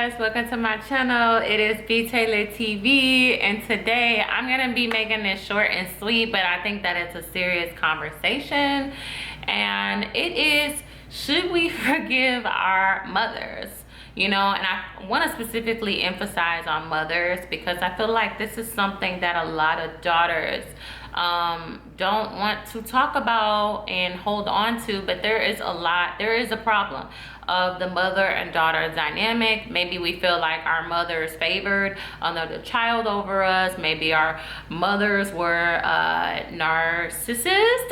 guys, welcome to my channel. It is btaylortv, and today I'm gonna be making this short and sweet, but I think that it's a serious conversation, and it is, should we forgive our mothers? You know, and I want to specifically emphasize on mothers because I feel like this is something that a lot of daughters don't want to talk about and hold on to, but there is a problem of the mother and daughter dynamic. Maybe we feel like our mother is favored another child over us. Maybe our mothers were narcissist.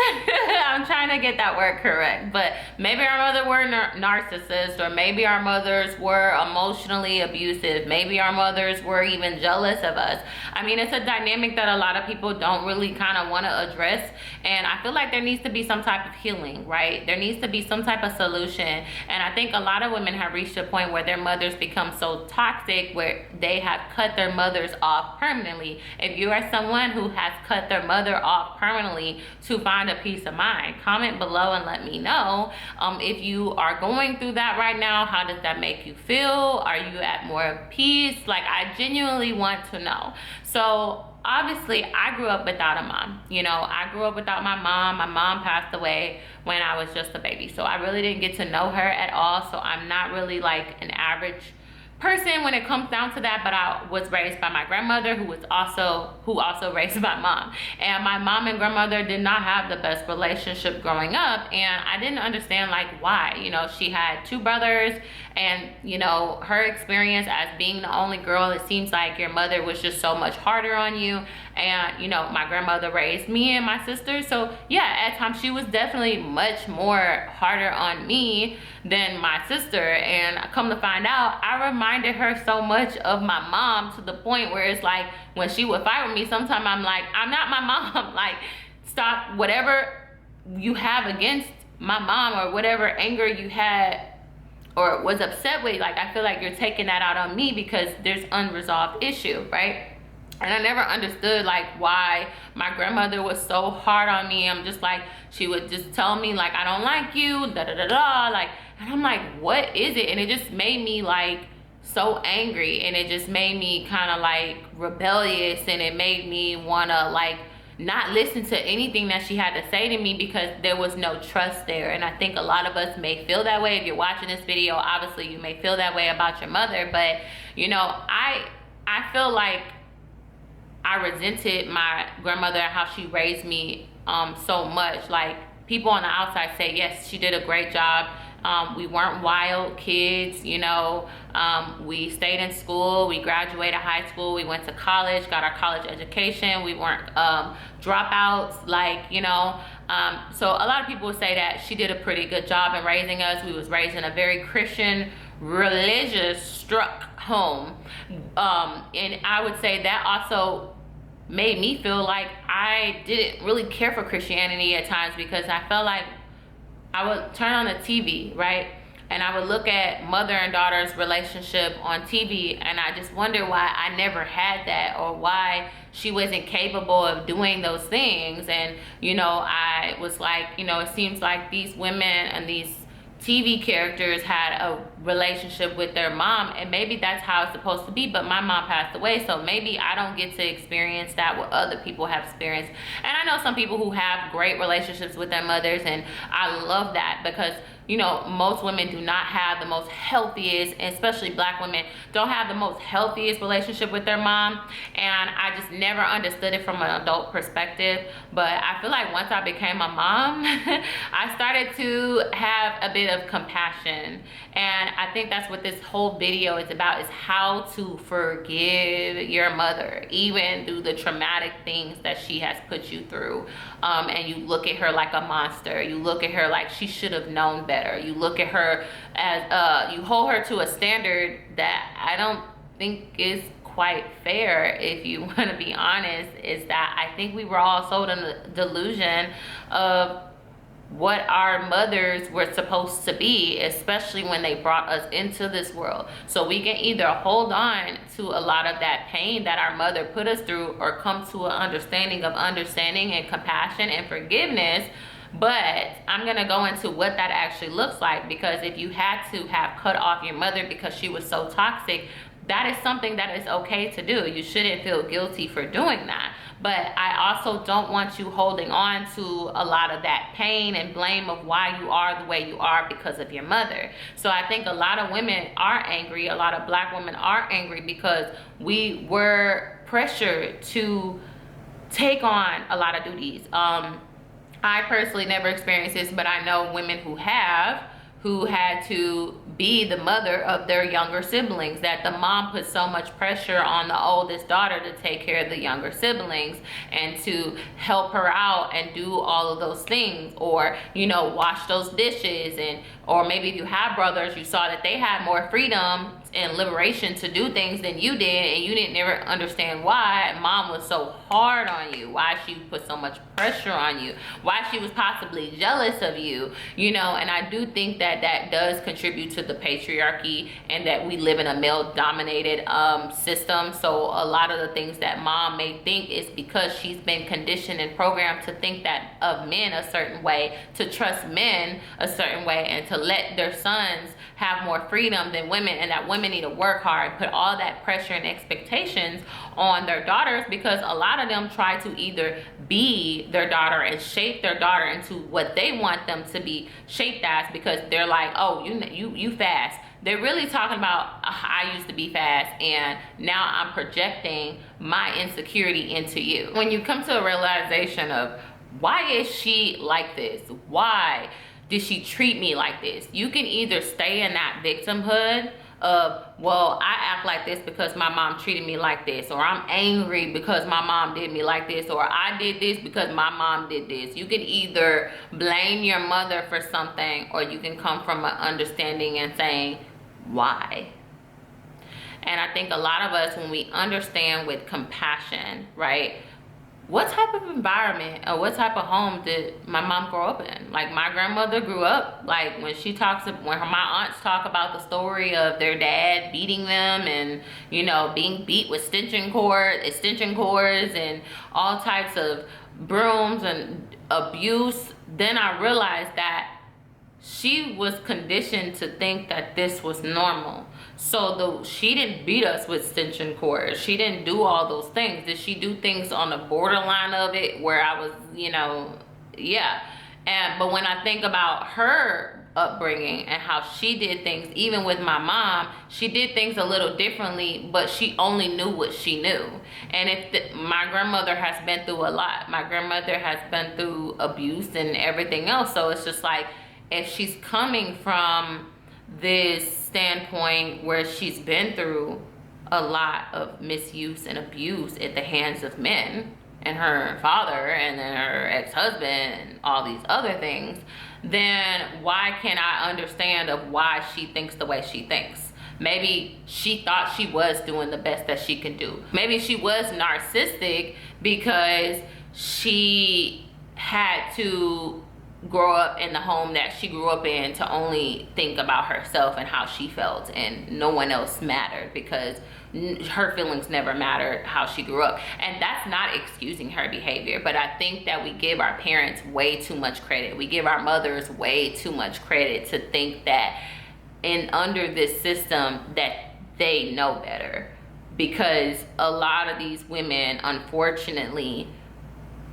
I'm trying to get that word correct, but maybe our mother were narcissists, or maybe our mothers were emotionally abusive. Maybe our mothers were even jealous of us. I mean, it's a dynamic that a lot of people don't really kind of want to address, and I feel like there needs to be some type of healing, right? There needs to be some type of solution, and I think a lot of women have reached a point where their mothers become so toxic where they have cut their mothers off permanently. If you are someone who has cut their mother off permanently to find a peace of mind, comment below and let me know. If you are going through that right now, how does that make you feel? Are you at more peace? Like, I genuinely want to know. So obviously I grew up without a mom. You know, I grew up without my mom. My mom passed away when I was just a baby, so I really didn't get to know her at all. So I'm not really like an average person when it comes down to that, but I was raised by my grandmother who also raised my mom, and my mom and grandmother did not have the best relationship growing up, and I didn't understand like why. You know, she had two brothers, and you know, her experience as being the only girl, it seems like your mother was just so much harder on you. And you know, my grandmother raised me and my sister, so yeah, at times she was definitely much more harder on me than my sister. And come to find out, I reminded her so much of my mom, to the point where it's like when she would fight with me, sometimes I'm like, I'm not my mom. Like, stop whatever you have against my mom, or whatever anger you had or was upset with. Like, I feel like you're taking that out on me because there's unresolved issue, right? And I never understood like why my grandmother was so hard on me. I'm just like, she would just tell me like, I don't like you, da da da da, like, and I'm like, what is it? And it just made me like so angry, and it just made me kind of like rebellious, and it made me want to like not listen to anything that she had to say to me because there was no trust there. And I think a lot of us may feel that way. If you're watching this video, obviously you may feel that way about your mother, but you know, I feel like I resented my grandmother and how she raised me so much. Like, people on the outside say, yes, she did a great job. We weren't wild kids, you know. We stayed in school, we graduated high school, we went to college, got our college education. We weren't dropouts, like, you know. So a lot of people would say that she did a pretty good job in raising us. We was raised in a very Christian, religious struck home, and I would say that also made me feel like I didn't really care for Christianity at times, because I felt like I would turn on the TV, right, and I would look at mother and daughter's relationship on TV, and I just wonder why I never had that, or why she wasn't capable of doing those things. And you know, I was like, you know, it seems like these women and these TV characters had a relationship with their mom, and maybe that's how it's supposed to be, but my mom passed away, so maybe I don't get to experience that what other people have experienced. And I know some people who have great relationships with their mothers, and I love that, because you know, most women do not have the most healthiest, especially black women, don't have the most healthiest relationship with their mom. And I just never understood it from an adult perspective. But I feel like once I became a mom, I started to have a bit of compassion. And I think that's what this whole video is about, is how to forgive your mother, even through the traumatic things that she has put you through. And you look at her like a monster. You look at her like she should have known better. You look at her as, you hold her to a standard that I don't think is quite fair, if you want to be honest. Is that I think we were all sold in the delusion of what our mothers were supposed to be, especially when they brought us into this world. So we can either hold on to a lot of that pain that our mother put us through, or come to an understanding of understanding and compassion and forgiveness But I'm gonna go into what that actually looks like, because if you had to have cut off your mother because she was so toxic, that is something that is okay to do. You shouldn't feel guilty for doing that. But I also don't want you holding on to a lot of that pain and blame of why you are the way you are because of your mother. So I think a lot of women are angry, a lot of Black women are angry because we were pressured to take on a lot of duties. I personally never experienced this, but I know women who have, who had to be the mother of their younger siblings, that the mom put so much pressure on the oldest daughter to take care of the younger siblings and to help her out and do all of those things, or, you know, wash those dishes. And or maybe if you have brothers, you saw that they had more freedom and liberation to do things than you did, and you didn't never understand why mom was so hard on you, why she put so much pressure on you, why she was possibly jealous of you, you know. And I do think that that does contribute to the patriarchy, and that we live in a male dominated system. So a lot of the things that mom may think is because she's been conditioned and programmed to think that of men a certain way, to trust men a certain way, and to let their sons have more freedom than women, and that women need to work hard, put all that pressure and expectations on their daughters, because a lot of them try to either be their daughter and shape their daughter into what they want them to be shaped as, because they're like, oh, you fast. They're really talking about, I used to be fast and now I'm projecting my insecurity into you. When you come to a realization of, why is she like this? Why did she treat me like this? You can either stay in that victimhood of, well, I act like this because my mom treated me like this, or I'm angry because my mom did me like this, or I did this because my mom did this. You can either blame your mother for something, or you can come from an understanding and saying, why? And I think a lot of us, when we understand with compassion, right, what type of environment or what type of home did my mom grow up in? Like, my grandmother grew up, like, when my aunts talk about the story of their dad beating them, and, you know, being beat with extension cords and all types of brooms and abuse, then I realized that she was conditioned to think that this was normal. So she didn't beat us with extension cords. She didn't do all those things. Did she do things on the borderline of it where I was, you know, yeah. But when I think about her upbringing and how she did things, even with my mom, she did things a little differently, but she only knew what she knew. And my grandmother has been through a lot. My grandmother has been through abuse and everything else. So it's just like, if she's coming from this standpoint where she's been through a lot of misuse and abuse at the hands of men, and her father, and then her ex-husband, and all these other things, then why can't I understand of why she thinks the way she thinks? Maybe she thought she was doing the best that she can do. Maybe she was narcissistic because she had to grow up in the home that she grew up in to only think about herself and how she felt, and no one else mattered, because her feelings never mattered how she grew up. And that's not excusing her behavior, but I think that we give our parents way too much credit. We give our mothers way too much credit to think that under this system that they know better, because a lot of these women, unfortunately,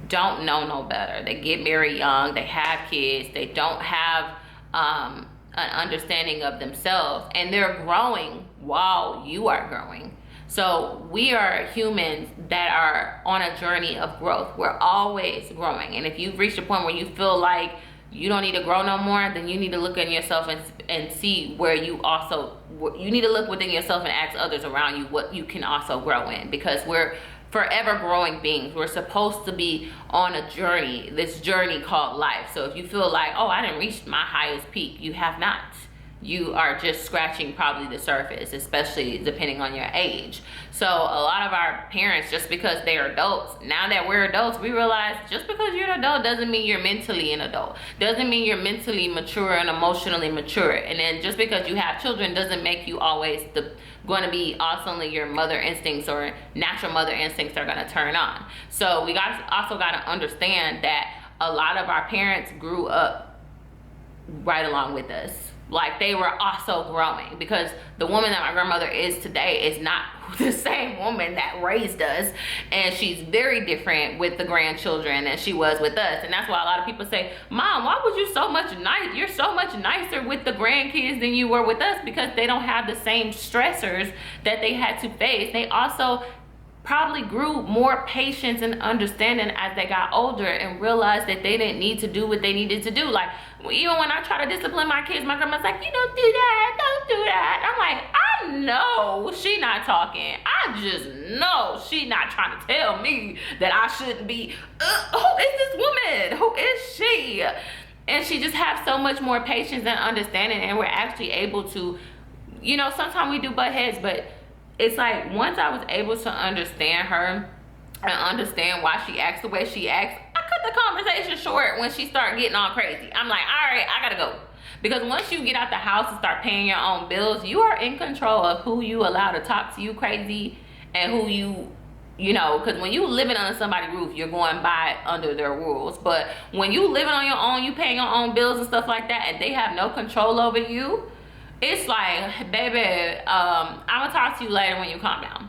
don't know no better. They get married young, they have kids, they don't have an understanding of themselves, and they're growing while you are growing. So we are humans that are on a journey of growth. We're always growing, and if you've reached a point where you feel like you don't need to grow no more, then you need to look in yourself and see where you need to look within yourself and ask others around you what you can also grow in, because we're forever growing beings. We're supposed to be on a journey, this journey called life. So if you feel like, oh, I didn't reach my highest peak, you have not. You are just scratching probably the surface, especially depending on your age. So a lot of our parents, just because they're adults, now that we're adults, we realize just because you're an adult doesn't mean you're mentally an adult. Doesn't mean you're mentally mature and emotionally mature. And then just because you have children doesn't make you always going to be awesomely your mother instincts or natural mother instincts are going to turn on. So we also got to understand that a lot of our parents grew up right along with us. Like, they were also growing, because the woman that my grandmother is today is not the same woman that raised us, and she's very different with the grandchildren than she was with us. And that's why a lot of people say, Mom, why was you so much nice? You're so much nicer with the grandkids than you were with us, because they don't have the same stressors that they had to face. They also probably grew more patience and understanding as they got older and realized that they didn't need to do what they needed to do. Like, even when I try to discipline my kids, my grandma's like, you don't do that, don't do that. I'm like, I know she not talking. I just know she not trying to tell me that I shouldn't be, who is this woman? Who is she? And she just has so much more patience and understanding, and we're actually able to, you know, sometimes we do butt heads, but it's like, once I was able to understand her and understand why she acts the way she acts, I cut the conversation short when she started getting all crazy. I'm like, all right, I gotta go. Because once you get out the house and start paying your own bills, you are in control of who you allow to talk to you crazy, and who you know, because when you living under somebody's roof, you're going by under their rules. But when you living on your own, you paying your own bills and stuff like that, and they have no control over you, it's like, baby, I'm gonna talk to you later when you calm down.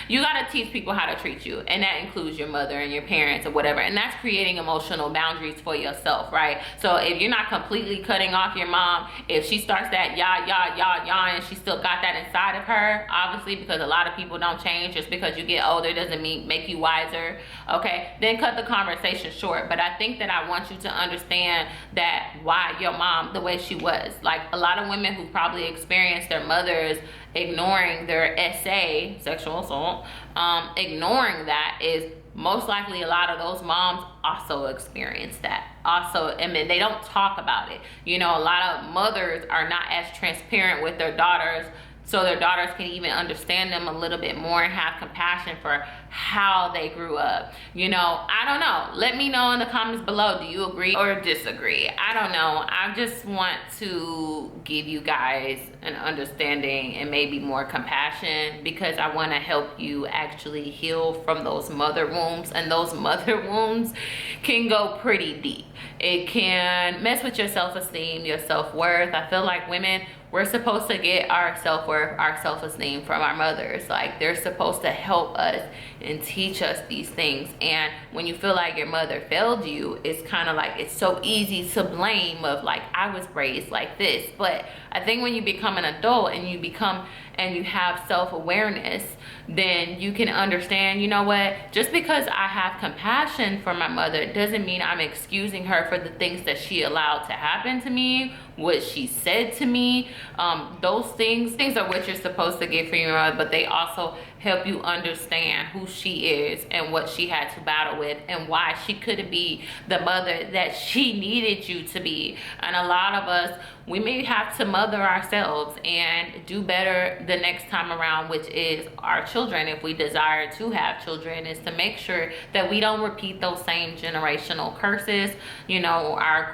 You gotta teach people how to treat you, and that includes your mother and your parents or whatever, and that's creating emotional boundaries for yourself, right? So if you're not completely cutting off your mom, if she starts that yah, and she still got that inside of her, obviously, because a lot of people don't change. Just because you get older doesn't mean make you wiser, okay? Then cut the conversation short. But I think that I want you to understand that why your mom the way she was. Like, a lot of women who probably experienced their mothers ignoring their SA, sexual assault, ignoring that, is most likely a lot of those moms also experience that. Also, I mean, they don't talk about it. You know, a lot of mothers are not as transparent with their daughters, so their daughters can even understand them a little bit more and have compassion for how they grew up. You know, I don't know. Let me know in the comments below. Do you agree or disagree? I don't know. I just want to give you guys an understanding and maybe more compassion, because I want to help you actually heal from those mother wounds. And those mother wounds can go pretty deep. It can mess with your self-esteem, your self-worth. I feel like women, we're supposed to get our self-worth, our self-esteem from our mothers. Like, they're supposed to help us and teach us these things. And when you feel like your mother failed you, it's kind of like, it's so easy to blame of like, I was raised like this. But I think when you become an adult and you have self-awareness, then you can understand, you know what, just because I have compassion for my mother doesn't mean I'm excusing her for the things that she allowed to happen to me, what she said to me. Those things are what you're supposed to get from your mother, but they also help you understand who she is and what she had to battle with, and why she couldn't be the mother that she needed you to be. And a lot of us, we may have to mother ourselves and do better the next time around, which is our children, if we desire to have children, is to make sure that we don't repeat those same generational curses. You know, our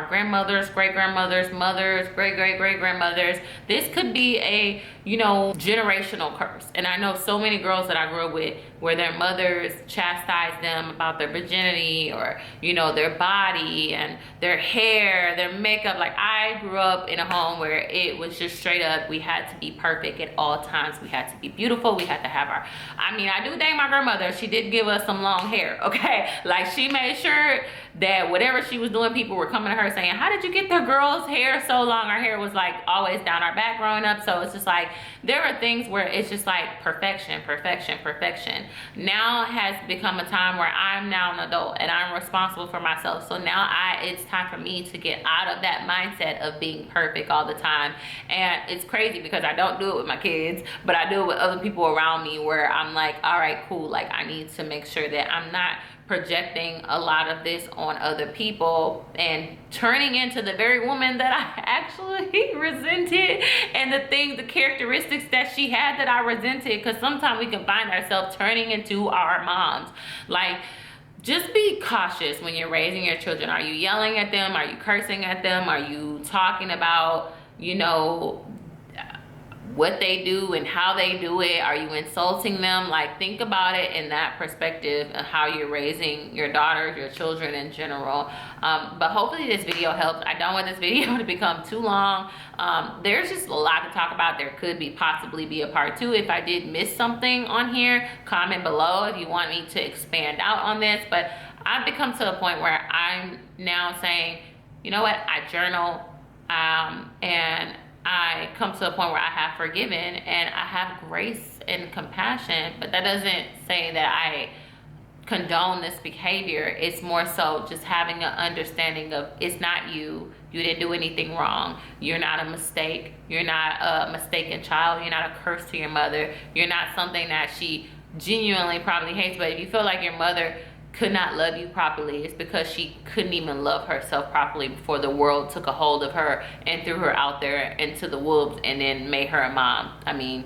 grandmothers, great-grandmothers, mothers, great-great-great-grandmothers. This could be a, you know, generational curse. And I know so many girls that I grew up with where their mothers chastised them about their virginity, or, you know, their body and their hair, their makeup. Like, I grew up in a home where it was just straight up, we had to be perfect at all times. We had to be beautiful. We had to have our, I mean, I do thank my grandmother. She did give us some long hair, okay? Like, she made sure that whatever she was doing, people were coming to her saying, how did you get the girl's hair so long? Our hair was like always down our back growing up. So it's just like, there are things where it's just like perfection, perfection, perfection. Now has become a time where I'm now an adult and I'm responsible for myself. So now it's time for me to get out of that mindset of being perfect all the time. And it's crazy because I don't do it with my kids, but I do it with other people around me, where I'm like, all right, cool. Like, I need to make sure that I'm not projecting a lot of this on other people and turning into the very woman that I actually resented, and the characteristics that she had that I resented. Because sometimes we can find ourselves turning into our moms. Like, just be cautious when you're raising your children. Are you yelling at them? Are you cursing at them? Are you talking about, you know, what they do and how they do it. Are you insulting them? Like, think about it in that perspective of how you're raising your daughters, your children in general. But hopefully this video helped. I don't want this video to become too long. There's just a lot to talk about. There could possibly be a part 2. If I did miss something on here, comment below if you want me to expand out on this. But I've become to a point where I'm now saying, you know what, I journal, and I come to a point where I have forgiven and I have grace and compassion, but that doesn't say that I condone this behavior. It's more so just having an understanding of, it's not you. You didn't do anything wrong. You're not a mistake. You're not a mistaken child. You're not a curse to your mother. You're not something that she genuinely probably hates. But if you feel like your mother could not love you properly, it's because she couldn't even love herself properly before the world took a hold of her and threw her out there into the wolves and then made her a mom. I mean,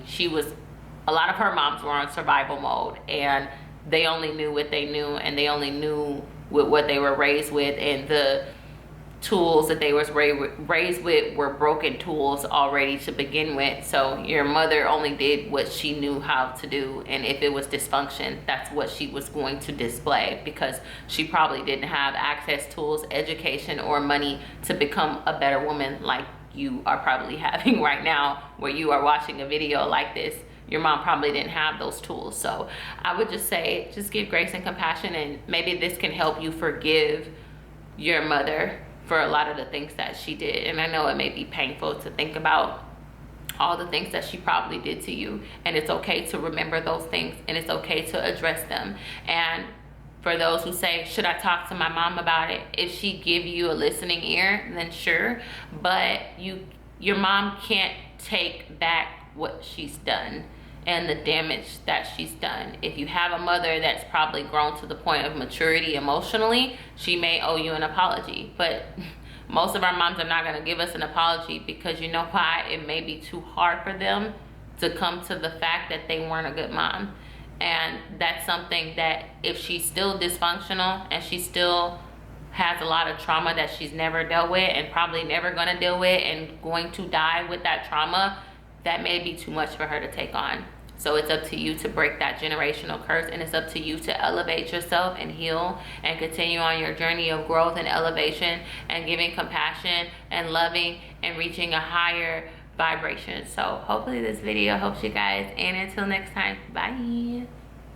a lot of her moms were on survival mode, and they only knew what they knew, and they only knew with what they were raised with, and the tools that they was raised with were broken tools already to begin with. So your mother only did what she knew how to do, and if it was dysfunction, that's what she was going to display, because she probably didn't have access, tools, education, or money to become a better woman like you are probably having right now, where you are watching a video like this. Your mom probably didn't have those tools. So I would just say, just give grace and compassion, and maybe this can help you forgive your mother for a lot of the things that she did. And I know it may be painful to think about all the things that she probably did to you, and it's okay to remember those things, and it's okay to address them. And for those who say, should I talk to my mom about it? If she give you a listening ear, then sure, but your mom can't take back what she's done and the damage that she's done. If you have a mother that's probably grown to the point of maturity emotionally, she may owe you an apology. But most of our moms are not gonna give us an apology, because you know why? It may be too hard for them to come to the fact that they weren't a good mom. And that's something that, if she's still dysfunctional and she still has a lot of trauma that she's never dealt with and probably never gonna deal with, and going to die with that trauma, that may be too much for her to take on. So it's up to you to break that generational curse, and it's up to you to elevate yourself and heal and continue on your journey of growth and elevation and giving compassion and loving and reaching a higher vibration. So hopefully this video helps you guys, and until next time, bye.